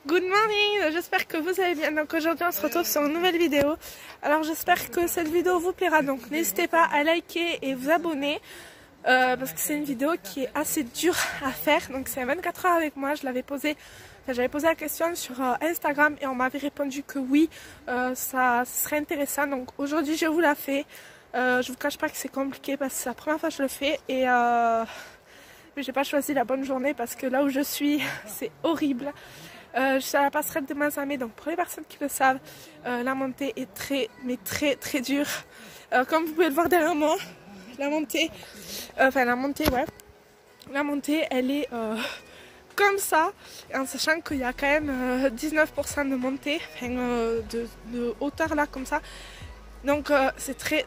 Good morning, j'espère que vous allez bien. Donc aujourd'hui on se retrouve sur une nouvelle vidéo. Alors j'espère que cette vidéo vous plaira, donc n'hésitez pas à liker et vous abonner parce que c'est une vidéo qui est assez dure à faire. Donc c'est 24 heures avec moi, j'avais posé la question sur Instagram et on m'avait répondu que oui, ça serait intéressant. Donc aujourd'hui je vous la fais. Je vous cache pas que c'est compliqué parce que c'est la première fois que je le fais et j'ai pas choisi la bonne journée parce que là où je suis c'est horrible. Je suis à la passerelle de Mazamet, donc pour les personnes qui le savent, la montée est très dure. Comme vous pouvez le voir derrière moi, la montée elle est comme ça, en sachant qu'il y a quand même 19% de montée, de hauteur là comme ça. Donc c'est très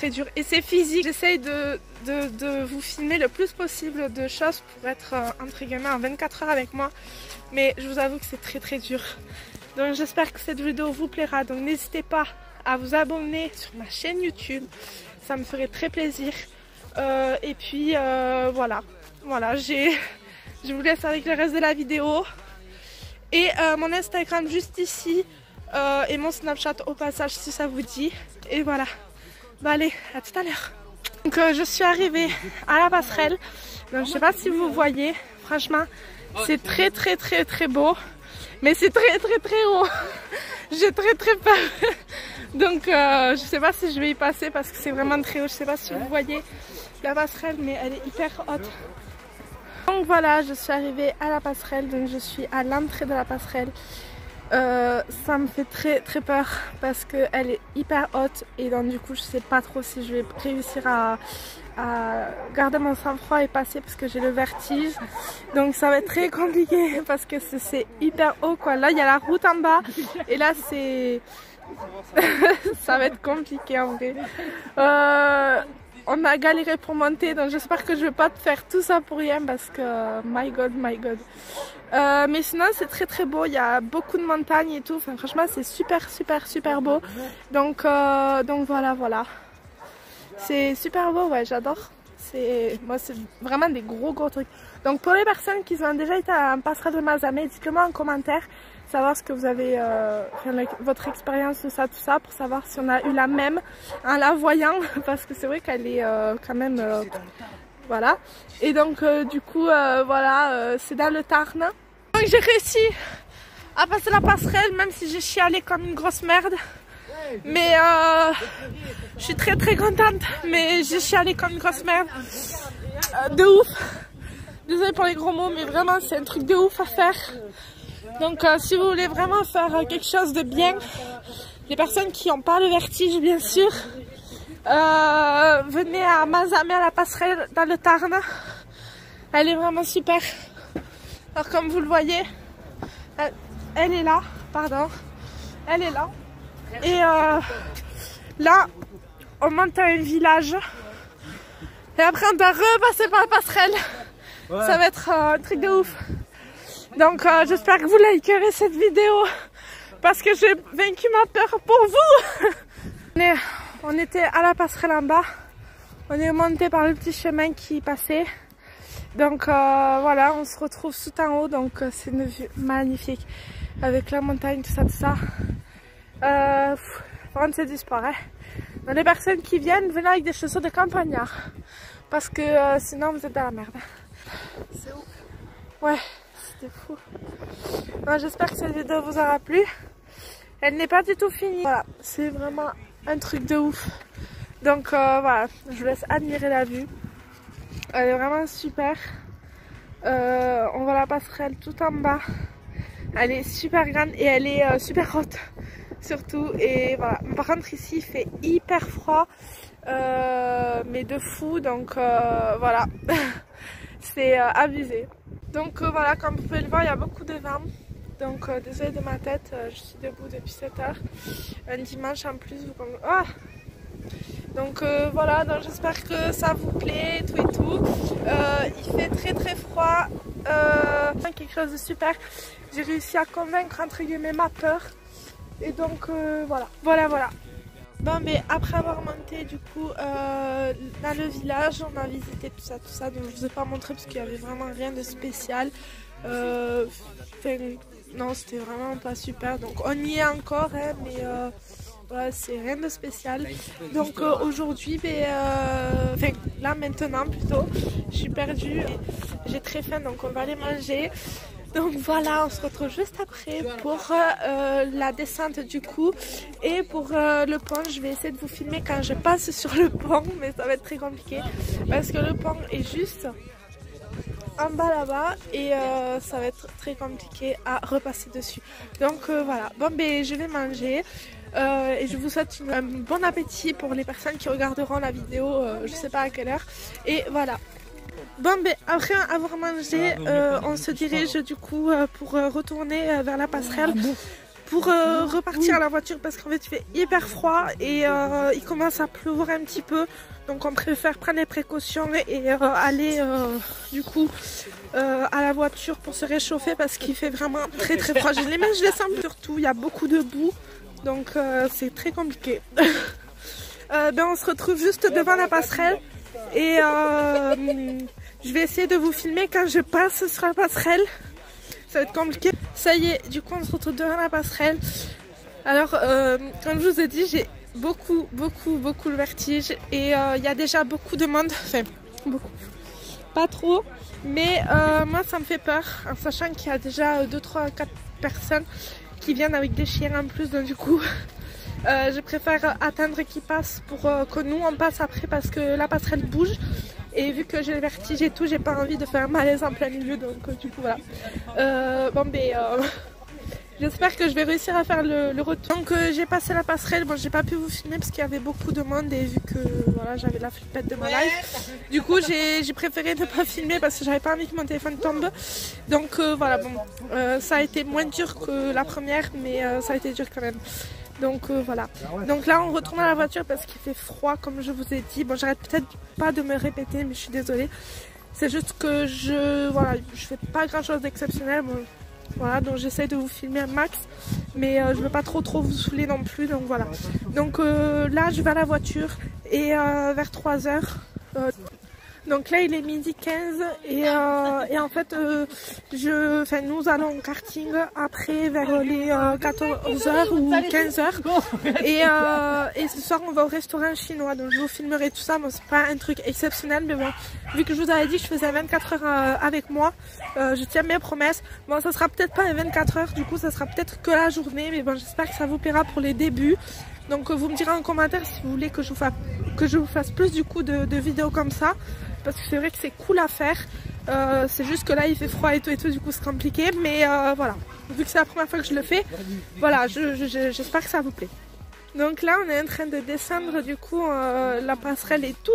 dur et c'est physique. J'essaye de vous filmer le plus possible de choses pour être entre guillemets en 24 heures avec moi. Mais je vous avoue que c'est très dur. Donc j'espère que cette vidéo vous plaira. Donc n'hésitez pas à vous abonner sur ma chaîne YouTube. Ça me ferait très plaisir. Et puis voilà, je vous laisse avec le reste de la vidéo. Et mon Instagram juste ici. Et mon Snapchat au passage si ça vous dit. Et voilà. Bah allez, à tout à l'heure. Donc je suis arrivée à la passerelle. Donc je sais pas si vous voyez. Franchement, c'est très beau. Mais c'est très haut. J'ai très peur. Donc je sais pas si je vais y passer parce que c'est vraiment très haut. Je sais pas si vous voyez la passerelle, mais elle est hyper haute. Donc voilà, je suis arrivée à la passerelle. Donc je suis à l'entrée de la passerelle. Ça me fait très peur parce qu'elle est hyper haute et donc du coup je sais pas trop si je vais réussir à garder mon sang-froid et passer parce que j'ai le vertige. Donc ça va être très compliqué parce que c'est hyper haut quoi. Là il y a la route en bas et là c'est ça va être compliqué en vrai. On a galéré pour monter, donc j'espère que je vais pas faire tout ça pour rien parce que my god. Mais sinon c'est très beau, il y a beaucoup de montagnes et tout, enfin, franchement c'est super beau. Donc voilà. C'est super beau, ouais, j'adore. Moi c'est vraiment des gros trucs. Donc pour les personnes qui ont déjà été à passerelle de Mazamet, dites-le-moi en commentaire, savoir ce que vous avez, votre expérience tout ça, pour savoir si on a eu la même en la voyant, parce que c'est vrai qu'elle est quand même, voilà. Et donc du coup, c'est dans le Tarn. Donc j'ai réussi à passer la passerelle, même si j'ai chialé comme une grosse merde. Mais je suis très contente, mais j'ai chialé comme une grosse merde. De ouf. Désolée pour les gros mots, mais vraiment c'est un truc de ouf à faire. Donc si vous voulez vraiment faire quelque chose de bien, les personnes qui n'ont pas le vertige bien sûr, venez à Mazamet à la passerelle dans le Tarn. Elle est vraiment super. Alors comme vous le voyez, elle est là, elle est là. Et là, on monte à un village. Et après on doit repasser par la passerelle. Ouais. Ça va être un truc de ouf. Donc j'espère que vous likerez cette vidéo parce que j'ai vaincu ma peur pour vous. On était à la passerelle en bas. On est monté par le petit chemin qui passait. Donc voilà, on se retrouve tout en haut. Donc c'est une vue magnifique avec la montagne, tout ça. Vraiment c'est du sport. Hein. Donc les personnes qui viennent, venez avec des chaussures de campagnard parce que sinon vous êtes dans la merde. C'est ouf. Ouais. C'était fou. J'espère que cette vidéo vous aura plu. Elle n'est pas du tout finie. Voilà, c'est vraiment un truc de ouf. Donc voilà, je vous laisse admirer la vue. Elle est vraiment super. On voit la passerelle tout en bas. Elle est super grande et elle est super haute surtout. Et voilà. Par contre ici il fait hyper froid, mais de fou. Donc voilà, c'est abusé. Donc voilà, comme vous pouvez le voir, il y a beaucoup de vent. Donc désolée de ma tête, je suis debout depuis 7 heures. Un dimanche en plus. Donc voilà, donc j'espère que ça vous plaît, tout et tout. Il fait très froid. Quelque chose de super. J'ai réussi à convaincre entre guillemets ma peur. Et donc voilà. Bon, mais après avoir monté du coup dans le village, on a visité tout ça, donc je vous ai pas montré parce qu'il y avait vraiment rien de spécial. non, c'était vraiment pas super. Donc on y est encore, hein, mais voilà, c'est rien de spécial. Donc aujourd'hui, enfin là maintenant plutôt, je suis perdue, j'ai très faim, donc on va aller manger. Donc voilà, on se retrouve juste après pour la descente du coup. Et pour le pont, je vais essayer de vous filmer quand je passe sur le pont, mais ça va être très compliqué parce que le pont est juste en bas là-bas et ça va être très compliqué à repasser dessus. Donc voilà, bon ben je vais manger. Et je vous souhaite un bon appétit pour les personnes qui regarderont la vidéo, je sais pas à quelle heure. Et voilà. Bon, ben après avoir mangé, on se dirige du coup pour retourner vers la passerelle pour repartir à la voiture parce qu'en fait il fait hyper froid et il commence à pleuvoir un petit peu. Donc on préfère prendre les précautions et aller du coup à la voiture pour se réchauffer parce qu'il fait vraiment très très froid. Les mains je les sens surtout, il y a beaucoup de boue. Donc c'est très compliqué. Ben, on se retrouve juste devant la passerelle et je vais essayer de vous filmer quand je passe sur la passerelle. Ça va être compliqué. Ça y est, du coup on se retrouve devant la passerelle. Alors comme je vous ai dit, j'ai beaucoup le vertige et il y a déjà beaucoup de monde. Enfin beaucoup, pas trop, mais moi ça me fait peur en sachant qu'il y a déjà 2, 3, 4 personnes qui viennent avec des chiens en plus, donc du coup je préfère attendre qu'ils passent pour que nous on passe après parce que la passerelle bouge et vu que j'ai le vertige et tout, j'ai pas envie de faire un malaise en plein milieu, donc du coup voilà. Bon ben j'espère que je vais réussir à faire le retour. Donc j'ai passé la passerelle, bon j'ai pas pu vous filmer parce qu'il y avait beaucoup de monde et vu que voilà j'avais la flippette de ma life. Du coup j'ai préféré ne pas filmer parce que j'avais pas envie que mon téléphone tombe. Donc voilà, bon ça a été moins dur que la première mais ça a été dur quand même. Donc voilà. Donc là on retourne à la voiture parce qu'il fait froid comme je vous ai dit. Bon j'arrête peut-être pas de me répéter mais je suis désolée. C'est juste que je fais pas grand chose d'exceptionnel. Bon, voilà, donc j'essaie de vous filmer un max, mais je veux pas trop vous saouler non plus, donc voilà. Donc là je vais à la voiture et vers 3h. Donc là il est 12h15 et en fait nous allons au karting après vers les 14h ou 15h et ce soir on va au restaurant chinois, donc je vous filmerai tout ça. Bon, c'est pas un truc exceptionnel mais bon, vu que je vous avais dit que je faisais 24 heures avec moi, je tiens mes promesses. Bon, ça sera peut-être pas 24 heures, du coup ça sera peut-être que la journée, mais bon j'espère que ça vous plaira pour les débuts. Donc vous me direz en commentaire si vous voulez que je vous fasse plus du coup de vidéos comme ça. Parce que c'est vrai que c'est cool à faire, c'est juste que là il fait froid et tout du coup c'est compliqué, mais voilà, vu que c'est la première fois que je le fais, voilà, j'espère que ça vous plaît. Donc là on est en train de descendre du coup, la passerelle est tout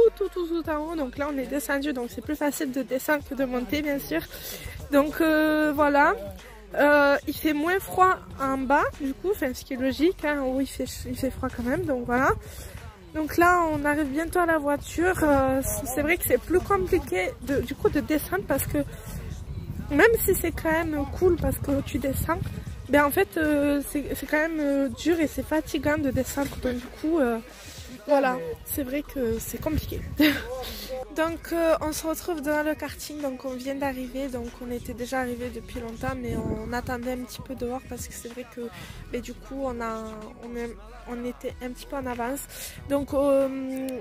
en haut, donc là on est descendu, donc c'est plus facile de descendre que de monter bien sûr. Donc voilà, il fait moins froid en bas du coup, enfin, ce qui est logique, hein, en haut il fait froid quand même, donc voilà. Donc là on arrive bientôt à la voiture, c'est vrai que c'est plus compliqué du coup de descendre parce que même si c'est quand même cool parce que tu descends, ben en fait c'est quand même dur et c'est fatigant de descendre, donc du coup voilà, c'est vrai que c'est compliqué. Donc on se retrouve dans le karting, donc on vient d'arriver, donc on était déjà arrivé depuis longtemps mais on attendait un petit peu dehors parce que c'est vrai que du coup on était un petit peu en avance. Donc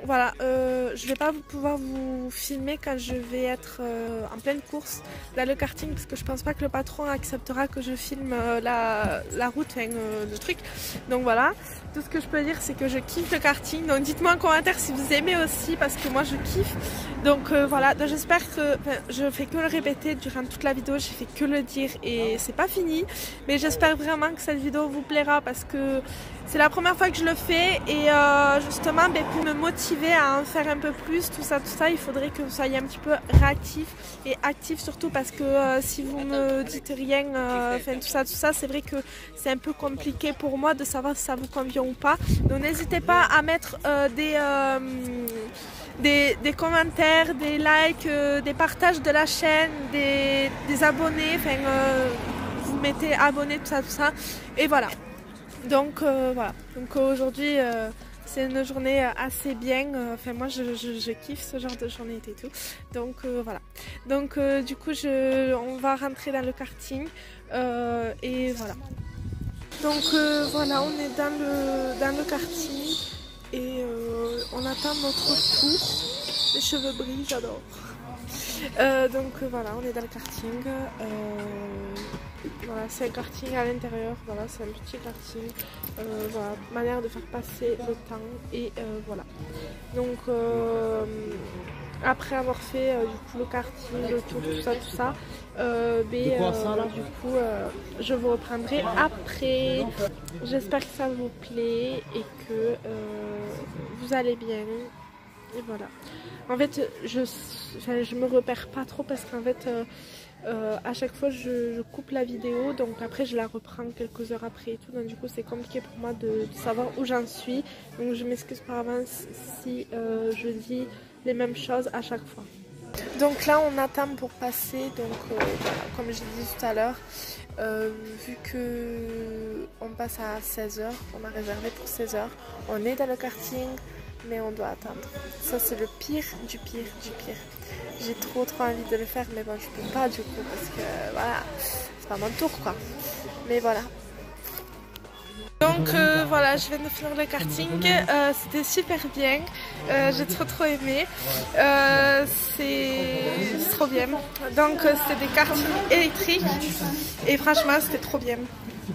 voilà, je vais pas pouvoir vous filmer quand je vais être en pleine course dans le karting parce que je pense pas que le patron acceptera que je filme la route, enfin, le truc. Donc voilà, tout ce que je peux dire c'est que je kiffe le karting, donc dites-moi en commentaire si vous aimez aussi parce que moi je kiffe. Donc voilà, donc j'espère que je fais que le répéter durant toute la vidéo, j'ai fait que le dire et c'est pas fini, mais j'espère vraiment que cette vidéo vous plaira parce que c'est la première fois que je le fais et justement pour me motiver à en faire un peu plus, tout ça, il faudrait que vous soyez un petit peu réactif et actif surtout parce que si vous me dites rien, tout ça, c'est vrai que c'est un peu compliqué pour moi de savoir si ça vous convient ou pas. Donc n'hésitez pas à mettre des commentaires, des likes, des partages de la chaîne, des abonnés, vous mettez abonnés, tout ça, et voilà. Donc voilà, donc aujourd'hui c'est une journée assez bien, enfin moi je kiffe ce genre de journée et tout, donc voilà. Donc du coup on va rentrer dans le karting et voilà. Donc voilà, on est dans le karting et on attend notre tour. Les cheveux brillent, j'adore. Donc voilà, on est dans le karting. Voilà, c'est un karting à l'intérieur, voilà, c'est un petit karting. Voilà, manière de faire passer le temps et voilà. Donc après avoir fait du coup le karting, le tour, tout ça, du coup je vous reprendrai après. J'espère que ça vous plaît et que vous allez bien. Et voilà. En fait, je me repère pas trop parce qu'en fait, à chaque fois, je coupe la vidéo. Donc après, je la reprends quelques heures après et tout. Donc du coup, c'est compliqué pour moi de savoir où j'en suis. Donc je m'excuse par avance si je dis les mêmes choses à chaque fois. Donc là, on attend pour passer. Donc voilà, comme je l'ai dit tout à l'heure, vu que on passe à 16 h, on a réservé pour 16 h. On est dans le karting. Mais on doit attendre. Ça c'est le pire du pire du pire. J'ai trop envie de le faire mais bon je peux pas du coup parce que voilà, c'est pas mon tour quoi. Mais voilà. Donc voilà, je viens de finir le karting, c'était super bien, j'ai trop aimé, c'est trop bien. Donc c'était des kartings électriques et franchement c'était trop bien.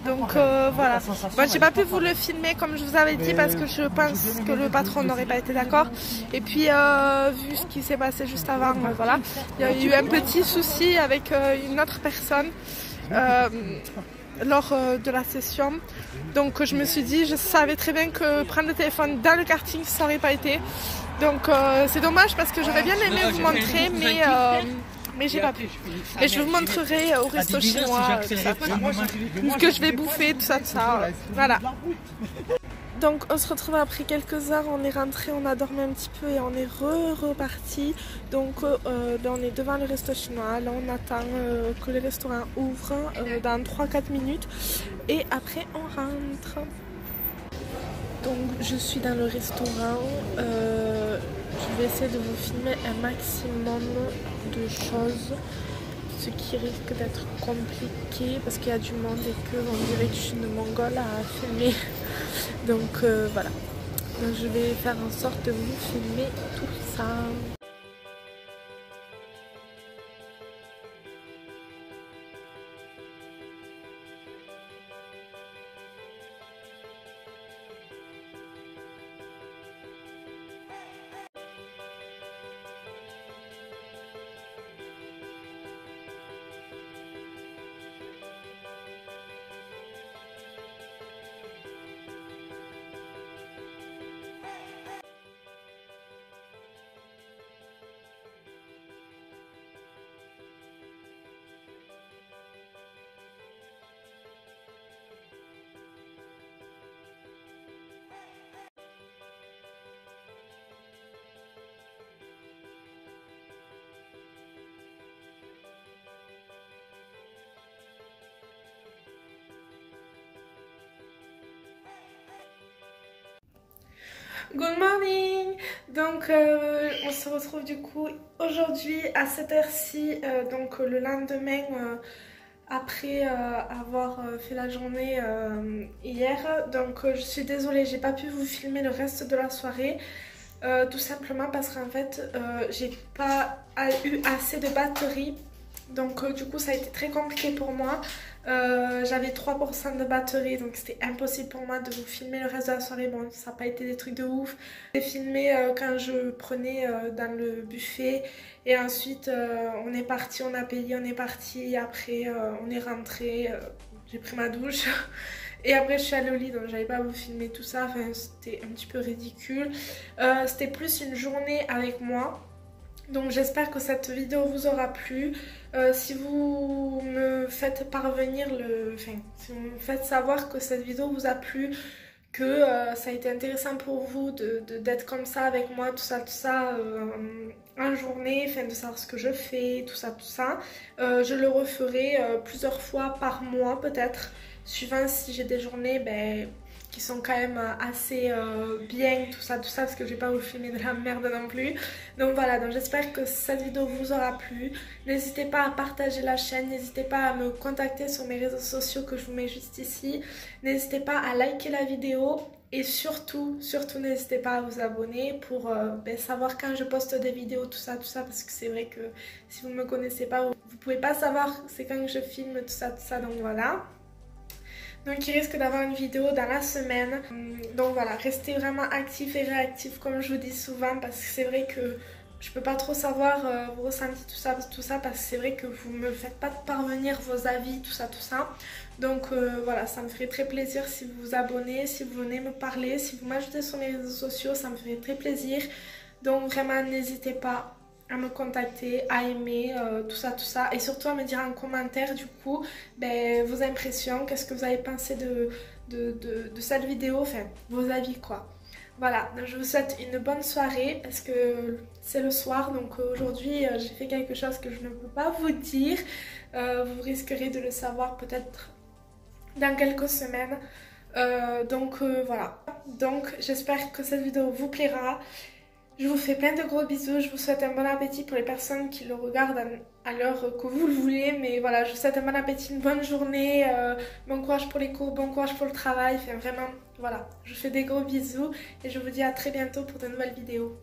Donc voilà, bon, j'ai pas pu vous le filmer comme je vous avais dit parce que je pense que le patron n'aurait pas été d'accord. Et puis vu ce qui s'est passé juste avant, voilà, il y a eu un petit souci avec une autre personne lors de la session. Donc je me suis dit, je savais très bien que prendre le téléphone dans le karting ça n'aurait pas été. Donc c'est dommage parce que j'aurais bien aimé vous montrer mais j'ai pas pu. Et je vous montrerai au resto chinois ce que je vais bouffer, tout ça. Voilà. Donc on se retrouve après quelques heures, on est rentré, on a dormi un petit peu et on est reparti. Donc là on est devant le resto chinois, là on attend que le restaurant ouvre dans 3-4 minutes et après on rentre. Donc je suis dans le restaurant, je vais essayer de vous filmer un maximum de choses, ce qui risque d'être compliqué parce qu'il y a du monde et que on dirait que je suis une mongole à filmer. Donc voilà, donc, je vais faire en sorte de vous filmer tout ça. Good morning! Donc on se retrouve du coup aujourd'hui à cette heure-ci, donc le lendemain après avoir fait la journée hier. Donc je suis désolée, j'ai pas pu vous filmer le reste de la soirée. Tout simplement parce qu'en fait j'ai pas eu assez de batterie. Donc du coup ça a été très compliqué pour moi. J'avais 3% de batterie donc c'était impossible pour moi de vous filmer le reste de la soirée. Bon, ça n'a pas été des trucs de ouf. J'ai filmé quand je prenais dans le buffet et ensuite on est parti, on a payé, on est parti, après on est rentré, j'ai pris ma douche et après je suis allée au lit donc j'avais pas à vous filmer tout ça, enfin c'était un petit peu ridicule. C'était plus une journée avec moi. Donc j'espère que cette vidéo vous aura plu. Si vous me faites parvenir si vous me faites savoir que cette vidéo vous a plu, que ça a été intéressant pour vous d'être comme ça avec moi, tout ça en journée, de savoir ce que je fais, tout ça. Je le referai plusieurs fois par mois peut-être, suivant si j'ai des journées qui sont quand même assez bien, tout ça, parce que je vais pas vous filmer de la merde non plus. Donc voilà, donc j'espère que cette vidéo vous aura plu. N'hésitez pas à partager la chaîne, n'hésitez pas à me contacter sur mes réseaux sociaux que je vous mets juste ici. N'hésitez pas à liker la vidéo et surtout n'hésitez pas à vous abonner pour savoir quand je poste des vidéos, tout ça, parce que c'est vrai que si vous ne me connaissez pas, vous pouvez pas savoir c'est quand je filme, tout ça, donc voilà. Donc il risque d'avoir une vidéo dans la semaine. Donc voilà, restez vraiment actifs et réactifs comme je vous dis souvent, parce que c'est vrai que je peux pas trop savoir vos ressentis, tout ça, parce que c'est vrai que vous me faites pas parvenir vos avis, tout ça. Donc voilà, ça me ferait très plaisir si vous vous abonnez, si vous venez me parler, si vous m'ajoutez sur mes réseaux sociaux, ça me ferait très plaisir. Donc vraiment n'hésitez pas à me contacter, à aimer, tout ça, et surtout à me dire en commentaire du coup vos impressions, qu'est-ce que vous avez pensé de cette vidéo, enfin vos avis quoi. Voilà, donc je vous souhaite une bonne soirée parce que c'est le soir, donc aujourd'hui j'ai fait quelque chose que je ne peux pas vous dire, vous risquerez de le savoir peut-être dans quelques semaines, voilà, donc j'espère que cette vidéo vous plaira. Je vous fais plein de gros bisous, je vous souhaite un bon appétit pour les personnes qui le regardent à l'heure que vous le voulez. Mais voilà, je vous souhaite un bon appétit, une bonne journée, bon courage pour les cours, bon courage pour le travail. Enfin vraiment, voilà, je vous fais des gros bisous et je vous dis à très bientôt pour de nouvelles vidéos.